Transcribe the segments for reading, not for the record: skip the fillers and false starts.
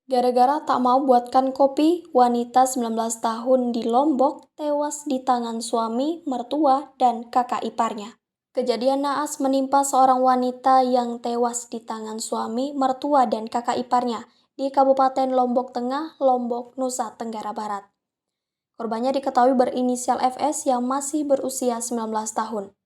Gara-gara tak mau buatkan kopi, wanita 19 tahun di Lombok tewas di tangan suami, mertua, dan kakak iparnya. Kejadian naas menimpa seorang wanita yang tewas di tangan suami, mertua, dan kakak iparnya di Kabupaten Lombok Tengah, Lombok, Nusa Tenggara Barat. Korbannya diketahui berinisial FS yang masih berusia 19 tahun.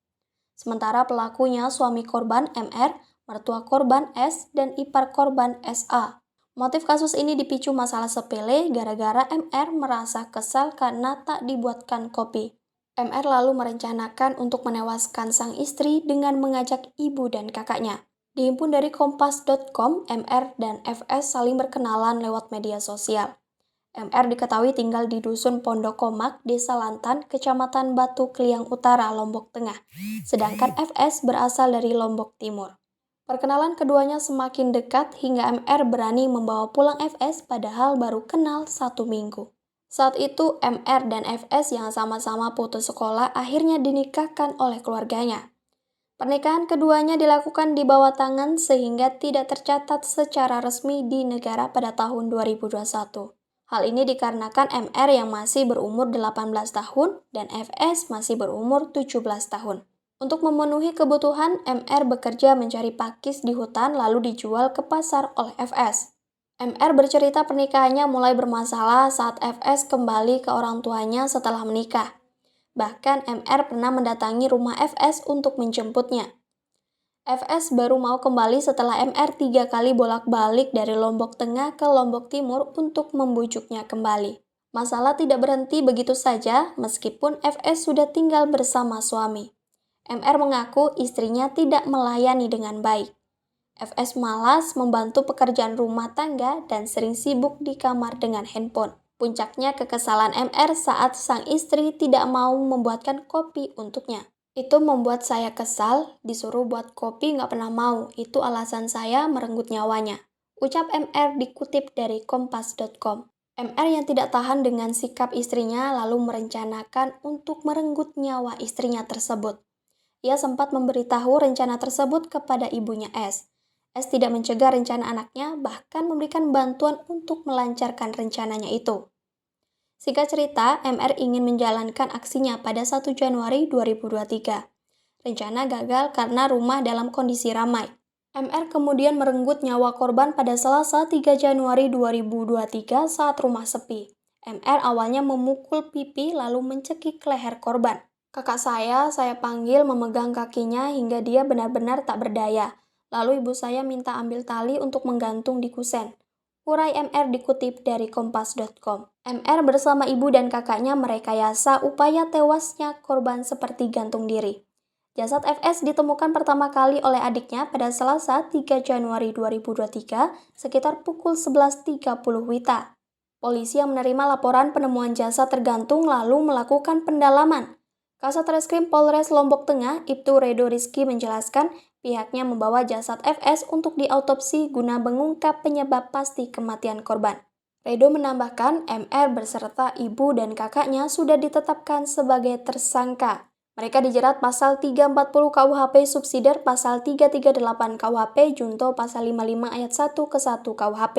Sementara pelakunya suami korban MR, mertua korban S, dan ipar korban SA. Motif kasus ini dipicu masalah sepele gara-gara MR merasa kesal karena tak dibuatkan kopi. MR lalu merencanakan untuk menewaskan sang istri dengan mengajak ibu dan kakaknya. Dihimpun dari kompas.com, MR dan FS saling berkenalan lewat media sosial. MR diketahui tinggal di Dusun Pondok Komak, Desa Lantan, Kecamatan Batu Kliang Utara, Lombok Tengah. Sedangkan FS berasal dari Lombok Timur. Perkenalan keduanya semakin dekat hingga MR berani membawa pulang FS padahal baru kenal 1 minggu. Saat itu MR dan FS yang sama-sama putus sekolah akhirnya dinikahkan oleh keluarganya. Pernikahan keduanya dilakukan di bawah tangan sehingga tidak tercatat secara resmi di negara pada tahun 2021. Hal ini dikarenakan MR yang masih berumur 18 tahun dan FS masih berumur 17 tahun. Untuk memenuhi kebutuhan, MR bekerja mencari pakis di hutan lalu dijual ke pasar oleh FS. MR bercerita pernikahannya mulai bermasalah saat FS kembali ke orang tuanya setelah menikah. Bahkan MR pernah mendatangi rumah FS untuk menjemputnya. FS baru mau kembali setelah MR 3 kali bolak-balik dari Lombok Tengah ke Lombok Timur untuk membujuknya kembali. Masalah tidak berhenti begitu saja meskipun FS sudah tinggal bersama suami. MR mengaku istrinya tidak melayani dengan baik. FS malas membantu pekerjaan rumah tangga dan sering sibuk di kamar dengan handphone. Puncaknya kekesalan MR saat sang istri tidak mau membuatkan kopi untuknya. Itu membuat saya kesal, disuruh buat kopi nggak pernah mau, itu alasan saya merenggut nyawanya. Ucap MR dikutip dari kompas.com. MR yang tidak tahan dengan sikap istrinya lalu merencanakan untuk merenggut nyawa istrinya tersebut. Ia sempat memberitahu rencana tersebut kepada ibunya S. S tidak mencegah rencana anaknya, bahkan memberikan bantuan untuk melancarkan rencananya itu. Singkat cerita, MR ingin menjalankan aksinya pada 1 Januari 2023. Rencana gagal karena rumah dalam kondisi ramai. MR kemudian merenggut nyawa korban pada Selasa 3 Januari 2023 saat rumah sepi. MR awalnya memukul pipi lalu mencekik leher korban. Kakak saya panggil memegang kakinya hingga dia benar-benar tak berdaya. Lalu ibu saya minta ambil tali untuk menggantung di kusen. Urai MR dikutip dari kompas.com. MR bersama ibu dan kakaknya merekayasa upaya tewasnya korban seperti gantung diri. Jasad FS ditemukan pertama kali oleh adiknya pada Selasa 3 Januari 2023 sekitar pukul 11.30 WITA. Polisi yang menerima laporan penemuan jasad tergantung lalu melakukan pendalaman. Kasat Reskrim Polres Lombok Tengah, Ibtu Redo Rizky menjelaskan pihaknya membawa jasad FS untuk diautopsi guna mengungkap penyebab pasti kematian korban. Redo menambahkan MR beserta ibu dan kakaknya sudah ditetapkan sebagai tersangka. Mereka dijerat pasal 340 KUHP subsidiar pasal 338 KUHP junto pasal 55 ayat 1 ke 1 KUHP.